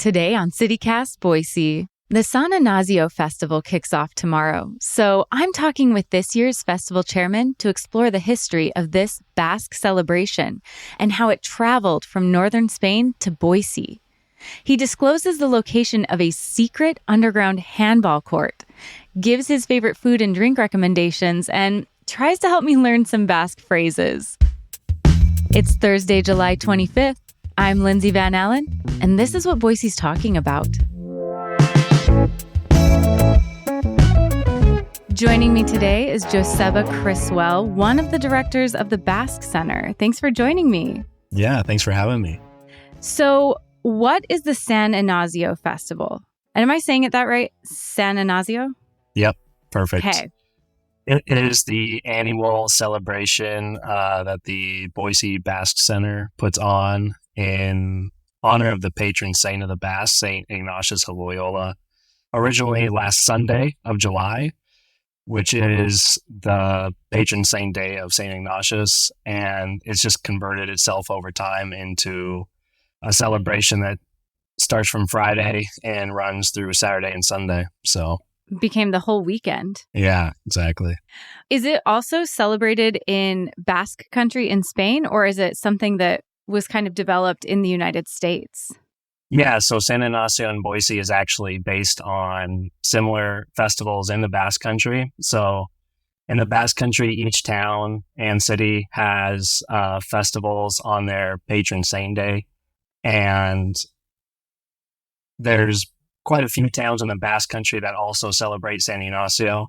Today on CityCast Boise, the San Inazio Festival kicks off tomorrow. So I'm talking with this year's festival chairman to explore the history of this Basque celebration and how it traveled from northern Spain to Boise. He discloses the location of a secret underground handball court, gives his favorite food and drink recommendations, and tries to help me learn some Basque phrases. It's Thursday, July 25th. I'm Lindsay Van Allen, and this is what Boise's talking about. Joining me today is Joseba Criswell, one of the directors of the Basque Center. Thanks for joining me. Yeah, thanks for having me. So, what is the San Inazio Festival? And am I saying it that right? San Inazio? Yep, perfect. Okay. It is the annual celebration that the Boise Basque Center puts on in honor of the patron saint of the Basque, St. Ignatius of Loyola, originally last Sunday of July, which is the patron saint day of St. Ignatius. And it's just converted itself over time into a celebration that starts from Friday and runs through Saturday and Sunday. So Became the whole weekend. yeah, exactly. Is it also celebrated in Basque country in Spain, or is it something that was kind of developed in the United States? Yeah, so San Ignacio and Boise is actually based on similar festivals in the Basque Country. So in the Basque Country, each town and city has festivals on their patron saint day. And there's quite a few towns in the Basque Country that also celebrate San Ignacio.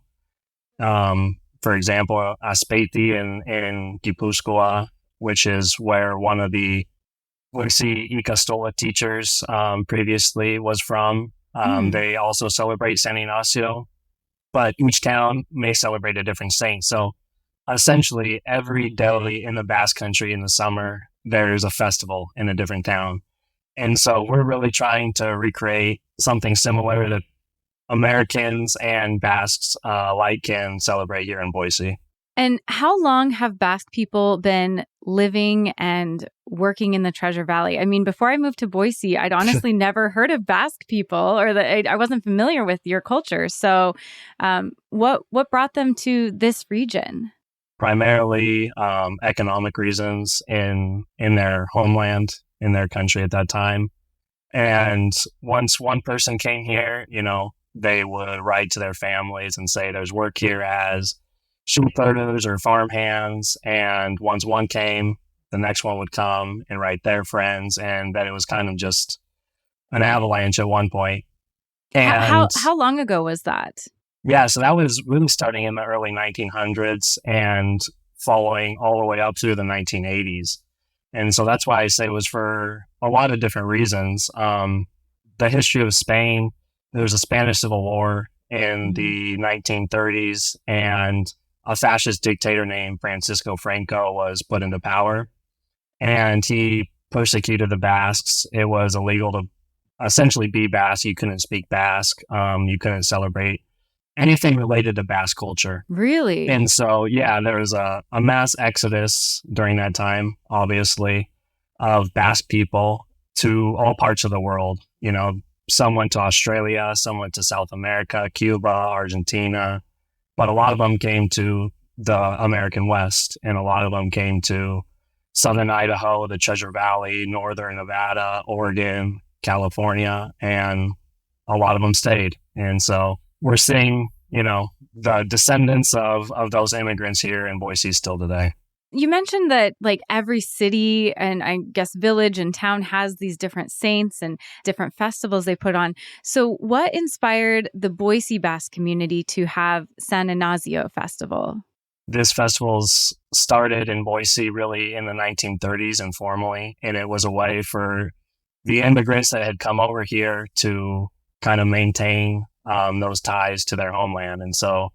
For example, Aspeiti in Gipuzkoa, which is where one of the Boise Ikastola teachers previously was from. They also celebrate San Ignacio, but each town may celebrate a different saint. So essentially, every deli in the Basque Country in the summer, there's a festival in a different town. And so we're really trying to recreate something similar that Americans and Basques alike can celebrate here in Boise. And how long have Basque people been living and working in the Treasure Valley? I mean, before I moved to Boise, I'd honestly never heard of Basque people, or I wasn't familiar with your culture. So what brought them to this region? Primarily economic reasons in their homeland, in their country at that time. And once one person came here, they would write to their families and say there's work here as sheep herders or farm hands. And once one came, the next one would come and write their friends. And then it was kind of just an avalanche at one point. And how long ago was that? Yeah, so that was really starting in the early 1900s and following all the way up through the 1980s. And so that's why I say it was for a lot of different reasons. The history of Spain, there was a Spanish Civil War in the 1930s, and a fascist dictator named Francisco Franco was put into power, and he persecuted the Basques. It was illegal to essentially be Basque. You couldn't speak Basque. You couldn't celebrate anything related to Basque culture. Really? And so, yeah, there was a mass exodus during that time, obviously, of Basque people to all parts of the world. Some went to Australia, some went to South America, Cuba, Argentina, but a lot of them came to the American West, and a lot of them came to southern Idaho, the Treasure Valley, northern Nevada, Oregon, California, and a lot of them stayed. And so we're seeing, the descendants of those immigrants here in Boise still today. You mentioned that every city and I guess village and town has these different saints and different festivals they put on. So what inspired the Boise Basque community to have San Inazio Festival? This festival started in Boise really in the 1930s informally, and it was a way for the immigrants that had come over here to kind of maintain those ties to their homeland. And so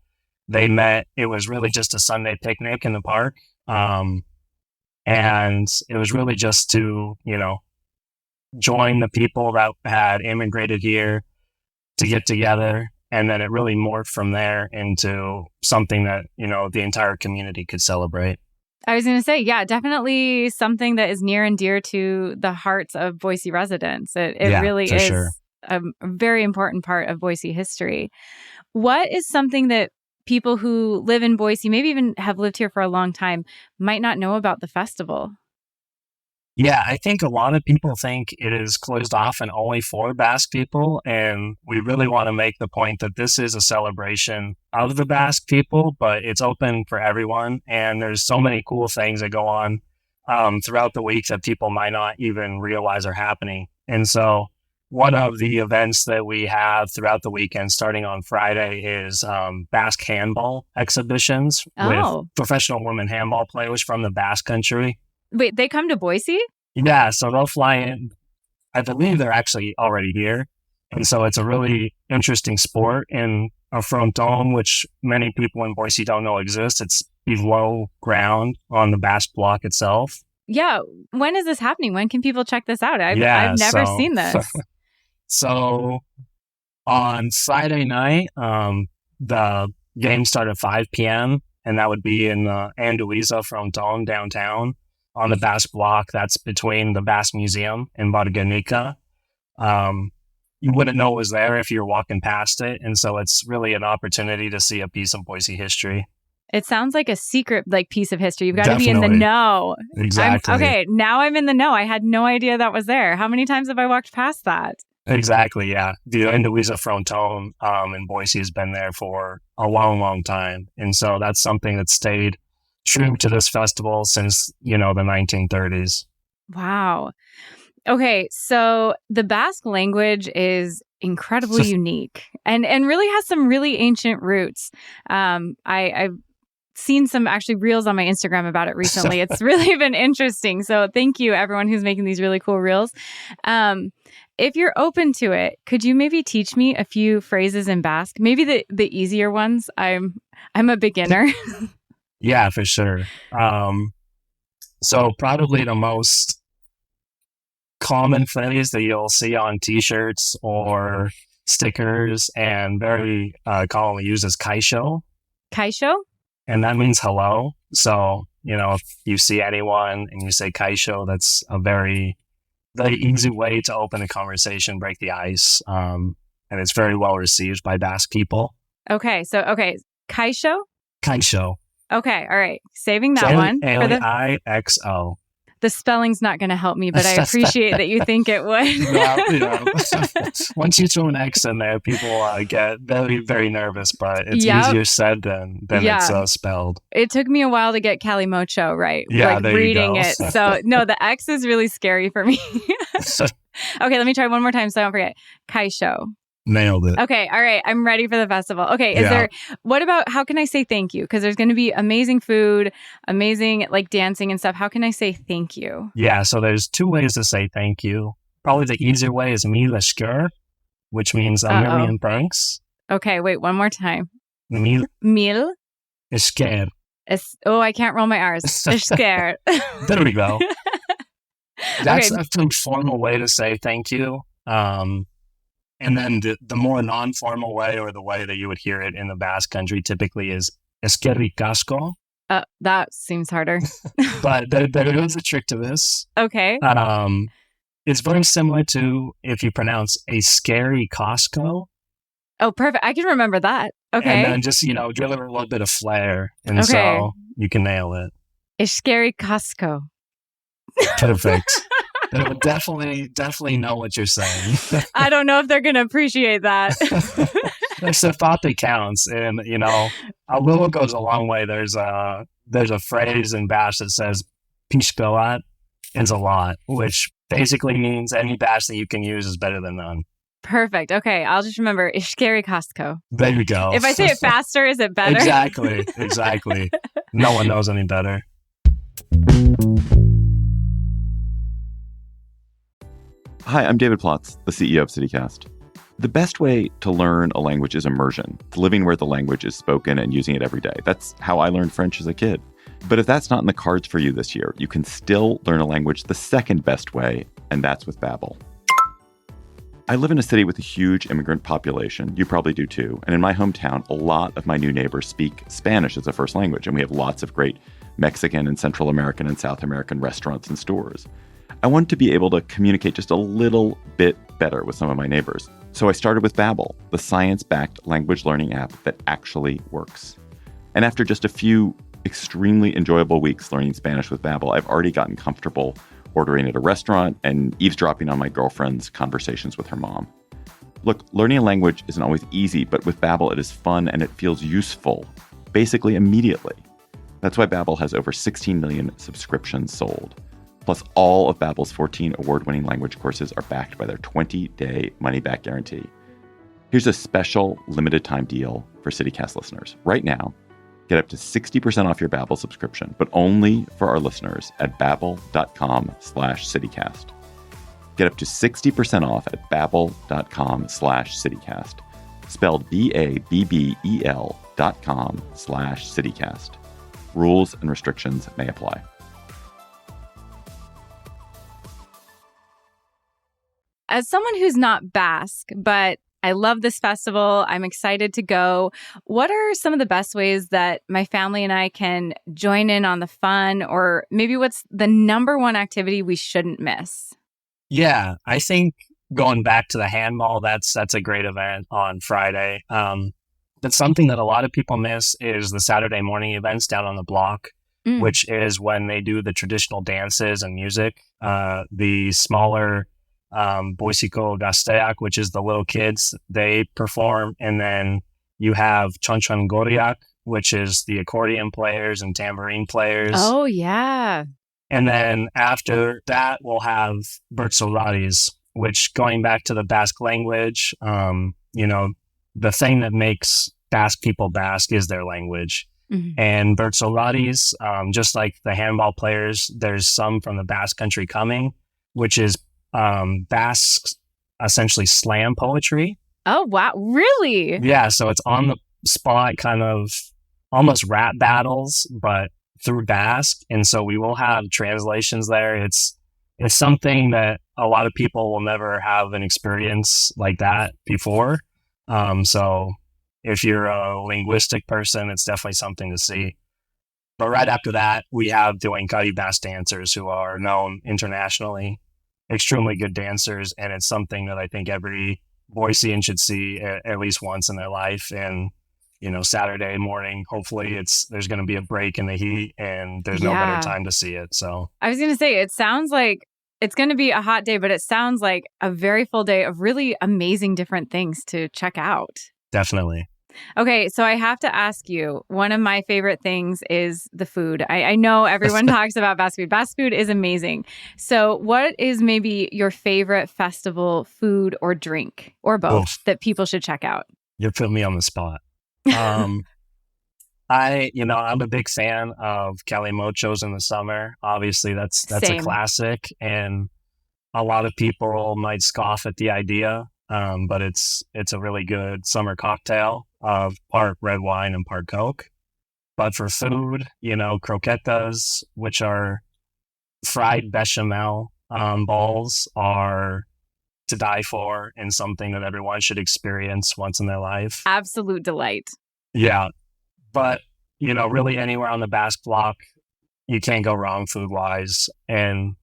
they met. It was really just a Sunday picnic in the park. And it was really just to, join the people that had immigrated here to get together. And then it really morphed from there into something that, the entire community could celebrate. I was going to say, yeah, definitely something that is near and dear to the hearts of Boise residents. It really is sure. a very important part of Boise history. What is something that people who live in Boise, maybe even have lived here for a long time, might not know about the festival? Yeah, I think a lot of people think it is closed off and only for Basque people. And we really want to make the point that this is a celebration of the Basque people, but it's open for everyone. And there's so many cool things that go on throughout the week that people might not even realize are happening. And so one of the events that we have throughout the weekend, starting on Friday, is Basque handball exhibitions with professional women handball players from the Basque country. Wait, they come to Boise? Yeah, so they'll fly in. I believe they're actually already here. And so it's a really interesting sport in a fronton, which many people in Boise don't know exists. It's below ground on the Basque block itself. Yeah. When is this happening? When can people check this out? I've never seen this. So on Friday night, the game started at 5 p.m., and that would be in Anduiza fronton downtown. On the Basque block, that's between the Basque Museum and Barganica. You wouldn't know it was there if you're walking past it. And so it's really an opportunity to see a piece of Boise history. It sounds like a secret piece of history. You've got to be in the know. Exactly. Okay, now I'm in the know. I had no idea that was there. How many times have I walked past that? Exactly, yeah. The Indonesia fronton in Boise has been there for a long, long time. And so that's something that stayed true to this festival since, the 1930s. Wow. Okay, so the Basque language is unique and really has some really ancient roots. I've seen some actually reels on my Instagram about it recently. It's really been interesting. So thank you, everyone who's making these really cool reels. If you're open to it, could you maybe teach me a few phrases in Basque? Maybe the easier ones. I'm a beginner. Yeah, for sure. So probably the most common phrase that you'll see on T-shirts or stickers and very commonly used is kaisho. Kaisho? And that means hello. So, if you see anyone and you say kaisho, that's a very, very easy way to open a conversation, break the ice. And it's very well received by Basque people. Okay. So, kaisho? Kaisho. Okay, all right. Saving that one. Kaixo. The spelling's not going to help me, but I appreciate that you think it would. Yeah. Once you throw an X in there, people get very, very nervous, but it's easier said than it's spelled. It took me a while to get Calimocho right. Yeah, there reading you go. it. So, no, the X is really scary for me. Okay, let me try one more time so I don't forget. Kaisho. Nailed it. Okay. All right. I'm ready for the festival. Okay. What about, how can I say thank you? Because there's going to be amazing food, amazing dancing and stuff. How can I say thank you? Yeah. So there's two ways to say thank you. Probably the easier way is mille esker, which means a million thanks. Okay. Wait, one more time. Mille esker. I can't roll my R's. Esker. There we go. That's a pretty formal way to say thank you. And then the more non-formal way, or the way that you would hear it in the Basque country, typically is eskerrik asko. That seems harder. But there is a trick to this. Okay. It's very similar to if you pronounce a scary Costco. Oh, perfect. I can remember that. Okay. And then just, give it a little bit of flair. And so you can nail it. Scary Costco. Perfect. They would definitely know what you're saying. I don't know if they're going to appreciate that. It's the thought that counts. And, a little goes a long way. There's a phrase in Basque that says, Pishpelat is a lot, which basically means any Basque that you can use is better than none. Perfect. Okay. I'll just remember Scary Costco. There you go. If I say it faster, is it better? Exactly. No one knows any better. Hi, I'm David Plotz, the CEO of CityCast. The best way to learn a language is immersion, living where the language is spoken and using it every day. That's how I learned French as a kid. But if that's not in the cards for you this year, you can still learn a language the second best way, and that's with Babbel. I live in a city with a huge immigrant population. You probably do too. And in my hometown, a lot of my new neighbors speak Spanish as a first language, and we have lots of great Mexican and Central American and South American restaurants and stores. I wanted to be able to communicate just a little bit better with some of my neighbors. So I started with Babbel, the science-backed language learning app that actually works. And after just a few extremely enjoyable weeks learning Spanish with Babbel, I've already gotten comfortable ordering at a restaurant and eavesdropping on my girlfriend's conversations with her mom. Look, learning a language isn't always easy, but with Babbel it is fun and it feels useful, basically immediately. That's why Babbel has over 16 million subscriptions sold. Plus, all of Babbel's 14 award-winning language courses are backed by their 20-day money-back guarantee. Here's a special limited-time deal for CityCast listeners. Right now, get up to 60% off your Babbel subscription, but only for our listeners at babbel.com/CityCast. Get up to 60% off at babbel.com/CityCast. Spelled BABBEL.com/CityCast. Rules and restrictions may apply. As someone who's not Basque, but I love this festival, I'm excited to go. What are some of the best ways that my family and I can join in on the fun, or maybe what's the number one activity we shouldn't miss? Yeah, I think going back to the handball, that's a great event on Friday. But something that a lot of people miss is the Saturday morning events down on the block, which is when they do the traditional dances and music. The smaller Boise Gazteak, which is the little kids, they perform. And then you have Chonchon Goriak, which is the accordion players and tambourine players. Oh, yeah. And then after that, we'll have Bertsolaris, which, going back to the Basque language, the thing that makes Basque people Basque is their language. Mm-hmm. And Bertsolaris, just like the handball players, there's some from the Basque country coming, which is Basque, essentially slam poetry. Oh, wow. Really? Yeah. So it's on the spot, kind of almost rap battles, but through Basque. And so we will have translations there. It's something that a lot of people will never have an experience like that before. So if you're a linguistic person, it's definitely something to see. But right after that, we have the Wainkari Basque dancers who are known internationally, extremely good dancers. And it's something that I think every Boisean should see at least once in their life. And, Saturday morning, hopefully there's going to be a break in the heat and there's no better time to see it. So I was going to say, it sounds like it's going to be a hot day, but it sounds like a very full day of really amazing different things to check out. Definitely. Okay, so I have to ask you, one of my favorite things is the food. I know everyone talks about Basque food. Basque food is amazing. So what is maybe your favorite festival food or drink, or both, that people should check out? You're putting me on the spot. I'm a big fan of calimochos in the summer. Obviously, that's Same. A classic, and a lot of people might scoff at the idea, but it's a really good summer cocktail of part red wine and part Coke. But for food, croquetas, which are fried bechamel balls, are to die for and something that everyone should experience once in their life. Absolute delight. Yeah. But, really anywhere on the Basque block, you can't go wrong food-wise. And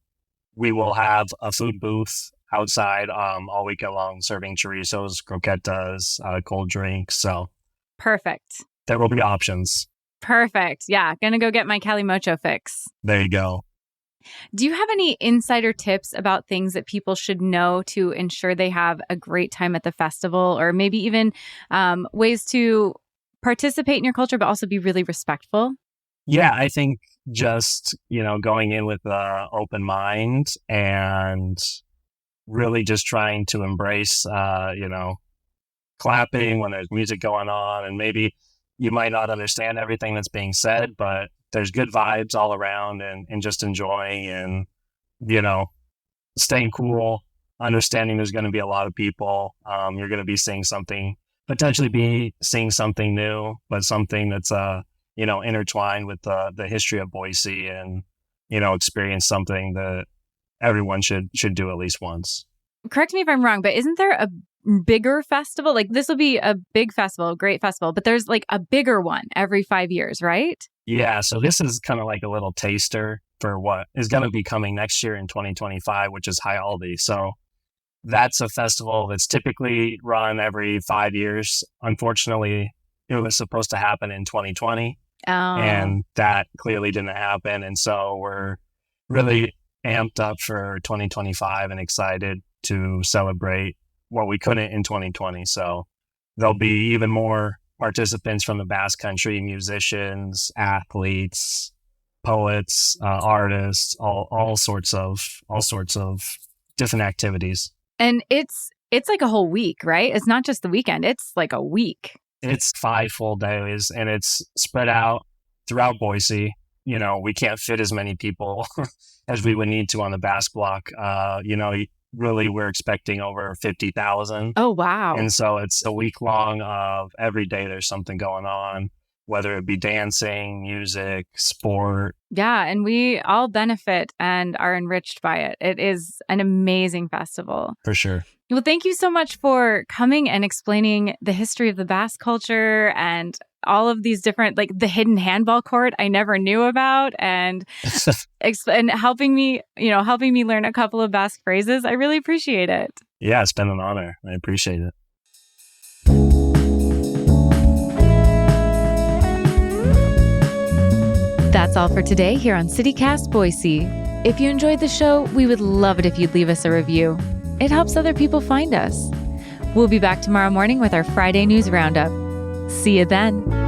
we will have a food booth outside all weekend long serving chorizos, croquetas, cold drinks. So perfect. There will be options. Perfect. Yeah. Gonna go get my calimocho fix. There you go. Do you have any insider tips about things that people should know to ensure they have a great time at the festival, or maybe even ways to participate in your culture, but also be really respectful? Yeah, I think just, going in with an open mind and really just trying to embrace, clapping when there's music going on. And maybe you might not understand everything that's being said, but there's good vibes all around, and just enjoying and, staying cool, understanding there's going to be a lot of people. You're going to be seeing something new, but something that's, intertwined with the history of Boise, and, experience something that everyone should do at least once. Correct me if I'm wrong, but isn't there a bigger festival? Like, this will be a big festival, a great festival, but there's like a bigger one every 5 years, right? Yeah, so this is kind of like a little taster for what is going to be coming next year in 2025, which is High Aldi. So that's a festival that's typically run every 5 years. Unfortunately, it was supposed to happen in 2020, and that clearly didn't happen. And so we're really amped up for 2025 and excited to celebrate what we couldn't in 2020. So there'll be even more participants from the Basque Country, musicians, athletes, poets, artists, all sorts of different activities. And it's like a whole week, right? It's not just the weekend. It's like a week. It's 5 full days, and it's spread out throughout Boise. You know, we can't fit as many people as we would need to on the Basque block. Really, we're expecting over 50,000. Oh, wow. And so it's a week long of every day there's something going on, whether it be dancing, music, sport. Yeah, and we all benefit and are enriched by it. It is an amazing festival. For sure. Well, thank you so much for coming and explaining the history of the Basque culture and all of these different, like the hidden handball court I never knew about, and and helping me learn a couple of Basque phrases. I really appreciate it. Yeah, it's been an honor. I appreciate it. That's all for today here on CityCast Boise. If you enjoyed the show, we would love it if you'd leave us a review. It helps other people find us. We'll be back tomorrow morning with our Friday News Roundup. See you then.